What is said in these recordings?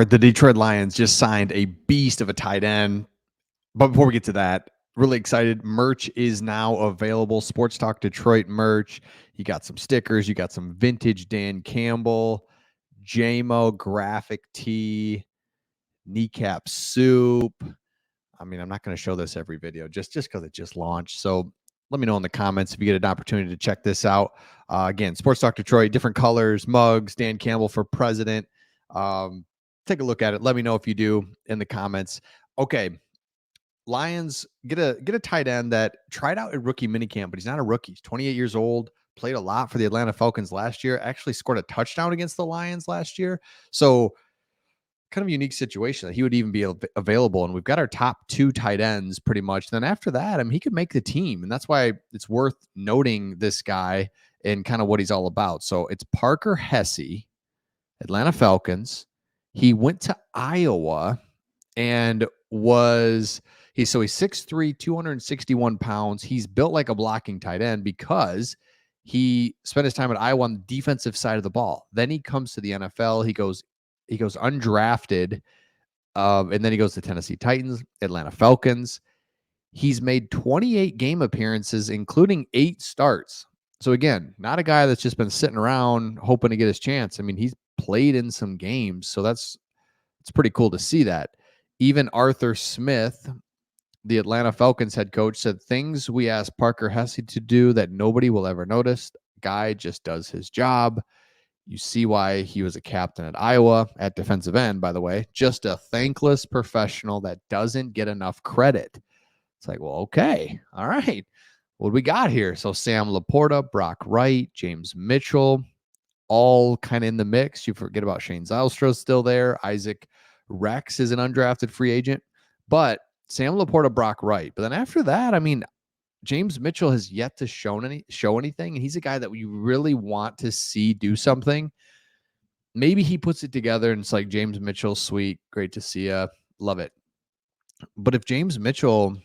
The Detroit Lions just signed a beast of a tight end. But before we get to that, really excited. Merch is now available. Sports Talk Detroit merch. You got some stickers. You got some vintage Dan Campbell, JMO graphic tee, kneecap soup. I mean, I'm not going to show this every video just because it just launched. So let me know in the comments if you get an opportunity to check this out. Again, Sports Talk Detroit, different colors, mugs, Dan Campbell for president. Take a look at it. Let me know if you do in the comments. Okay. Lions get a tight end that tried out at rookie minicamp, but he's not a rookie. He's 28 years old, played a lot for the Atlanta Falcons last year, actually scored a touchdown against the Lions last year. So kind of a unique situation that he would even be available. And we've got our top two tight ends pretty much. Then after that, I mean, he could make the team. And that's why it's worth noting this guy and kind of what he's all about. So it's Parker Hesse, Atlanta Falcons. He went to Iowa and he's 6'3", 261 pounds. He's built like a blocking tight end because he spent his time at Iowa on the defensive side of the ball. Then he comes to the NFL. He goes undrafted, and then he goes to Tennessee Titans, Atlanta Falcons. He's made 28 game appearances, including 8 starts. So again, not a guy that's just been sitting around hoping to get his chance. I mean, he's played in some games, so it's pretty cool to see that. Even Arthur Smith, the Atlanta Falcons head coach, said things we asked Parker Hesse to do that nobody will ever notice. Guy just does his job. You see why he was a captain at Iowa at defensive end, by the way. Just a thankless professional that doesn't get enough credit. It's like, well, okay. All right. What do we got here? So Sam Laporta, Brock Wright, James Mitchell, all kind of in the mix. You forget about Shane Zylstra still there. Isaac Rex is an undrafted free agent. But Sam Laporta, Brock Wright. But then after that, I mean, James Mitchell has yet to show anything, and he's a guy that we really want to see do something. Maybe he puts it together, and it's like, James Mitchell, sweet, great to see you, love it. But if James Mitchell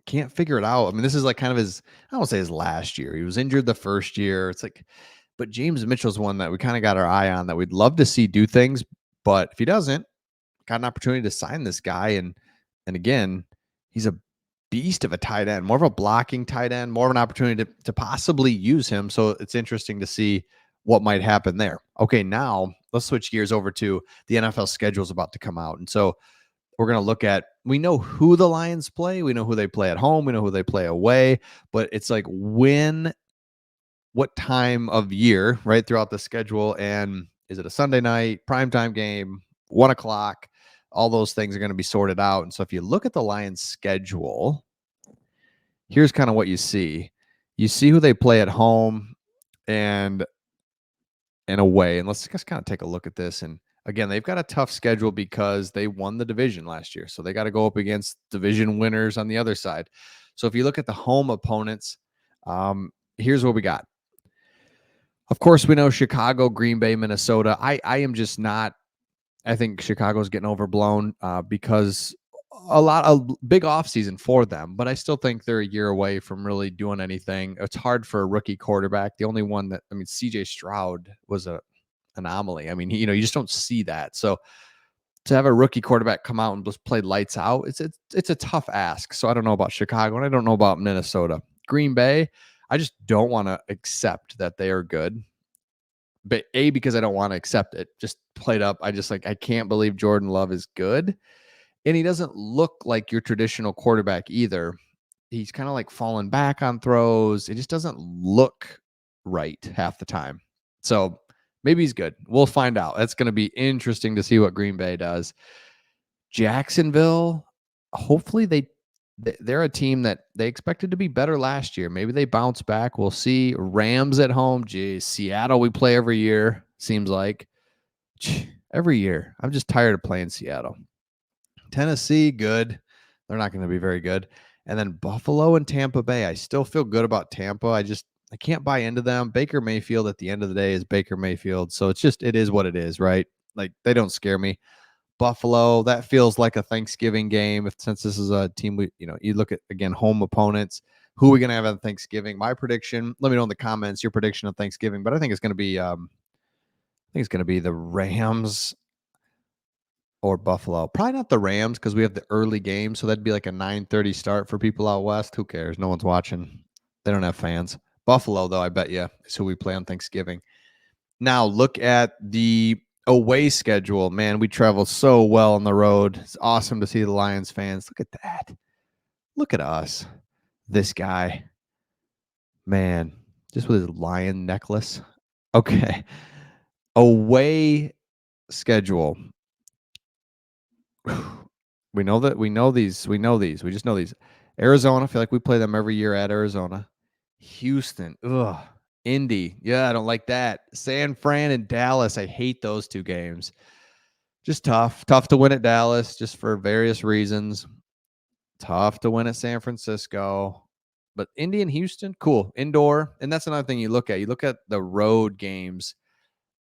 can't figure it out, I mean, this is like kind of his, I don't want to say his last year. He was injured the first year. It's like, but James Mitchell's one that we kind of got our eye on that we'd love to see do things. But if he doesn't, got an opportunity to sign this guy, and again, he's a beast of a tight end, more of a blocking tight end, more of an opportunity to possibly use him. So it's interesting to see what might happen there. Okay, now let's switch gears over to the NFL schedule is about to come out. And so we're going to look at, we know who the Lions play. We know who they play at home. We know who they play away. But it's like what time of year, right, throughout the schedule. And is it a Sunday night, primetime game, 1 o'clock? All those things are going to be sorted out. And so if you look at the Lions schedule, here's kind of what you see. You see who they play at home and away. And let's just kind of take a look at this. And again, they've got a tough schedule because they won the division last year. So they got to go up against division winners on the other side. So if you look at the home opponents, here's what we got. Of course, we know Chicago, Green Bay, Minnesota. I am just not, I think Chicago's getting overblown because a big offseason for them, but I still think they're a year away from really doing anything. It's hard for a rookie quarterback. The only one that, I mean, CJ Stroud was a anomaly. I mean, you just don't see that. So to have a rookie quarterback come out and just play lights out, it's a tough ask. So I don't know about Chicago, and I don't know about Minnesota. Green Bay, I just don't want to accept that they are good. But because I don't want to accept it, just played up. I can't believe Jordan Love is good. And he doesn't look like your traditional quarterback either. He's kind of like falling back on throws. It just doesn't look right half the time. So maybe he's good. We'll find out. That's going to be interesting to see what Green Bay does. Jacksonville, hopefully they're a team that they expected to be better last year. Maybe they bounce back. We'll see. Rams at home. Geez, Seattle we play every year, seems like. Every year. I'm just tired of playing Seattle. Tennessee, good. They're not going to be very good. And then Buffalo and Tampa Bay. I still feel good about Tampa. I can't buy into them. Baker Mayfield at the end of the day is Baker Mayfield. So it is what it is, right? Like, they don't scare me. Buffalo, that feels like a Thanksgiving game. Since this is a team, you look at, again, home opponents. Who are we going to have on Thanksgiving? My prediction, let me know in the comments your prediction of Thanksgiving, but I think it's going to be the Rams. or Buffalo. Probably not the Rams because we have the early game, so that'd be like a 9:30 start for people out west. Who cares? No one's watching. They don't have fans. Buffalo, though, I bet you, is who we play on Thanksgiving. Now, look at the away schedule. Man, we travel so well on the road. It's awesome to see the Lions fans. Look at that. Look at us. This guy, man, just with his lion necklace. Okay. Away schedule. We know these. We just know these. Arizona, I feel like we play them every year at Arizona. Houston, ugh. Indy, yeah, I don't like that. San Fran and Dallas, I hate those two games. Just tough. Tough to win at Dallas, just for various reasons. Tough to win at San Francisco. But Indy and Houston, cool. Indoor. And that's another thing you look at. You look at the road games.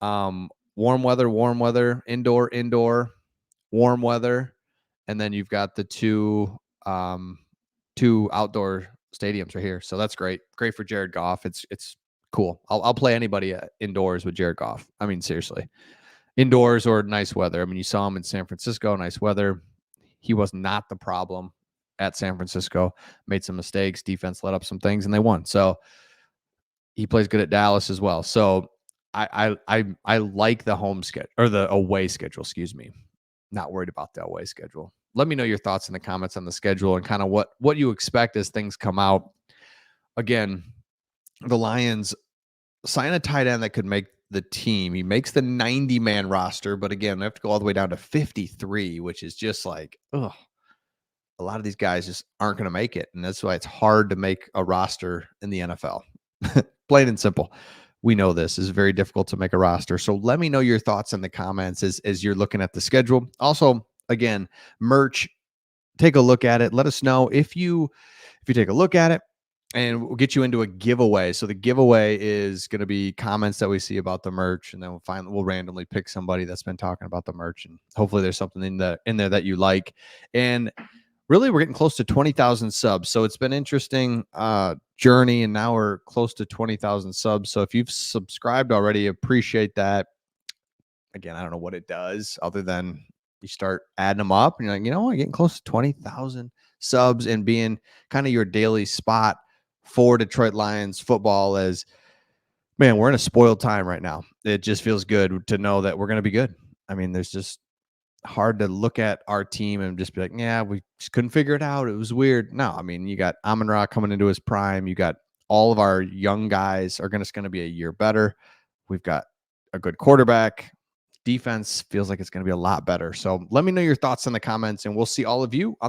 Warm weather, indoor, warm weather, and then you've got the two outdoor stadiums right here. So that's great. Great for Jared Goff. It's cool. I'll play anybody indoors with Jared Goff. I mean, seriously, indoors or nice weather. I mean, you saw him in San Francisco, nice weather. He was not the problem at San Francisco. Made some mistakes. Defense let up some things, and they won. So he plays good at Dallas as well. So I like the home schedule or the away schedule. Excuse me. Not worried about the away schedule. Let me know your thoughts in the comments on the schedule and kind of what you expect as things come out. Again, the Lions sign a tight end that could make the team. He makes the 90-man roster, but again, they have to go all the way down to 53, which is just like, ugh. A lot of these guys just aren't going to make it. And that's why it's hard to make a roster in the NFL. Plain and simple. We know this is very difficult to make a roster. So let me know your thoughts in the comments as you're looking at the schedule. Also, again, merch, take a look at it. Let us know if you take a look at it, and we'll get you into a giveaway. So the giveaway is going to be comments that we see about the merch, and then we'll randomly pick somebody that's been talking about the merch, and hopefully there's something in there that you like. And really, we're getting close to 20,000 subs. So it's been interesting journey, and now we're close to 20,000 subs. So if you've subscribed already, appreciate that. Again, I don't know what it does other than you start adding them up and you're like, I'm getting close to 20,000 subs and being kind of your daily spot for Detroit Lions football. As man, we're in a spoiled time right now. It just feels good to know that we're going to be good. I mean, there's just hard to look at our team and just be like, yeah, we just couldn't figure it out. It was weird. No, I mean, you got Amon-Ra coming into his prime. You got all of our young guys are going to be a year better. We've got a good quarterback. Defense feels like it's going to be a lot better. So let me know your thoughts in the comments, and we'll see all of you on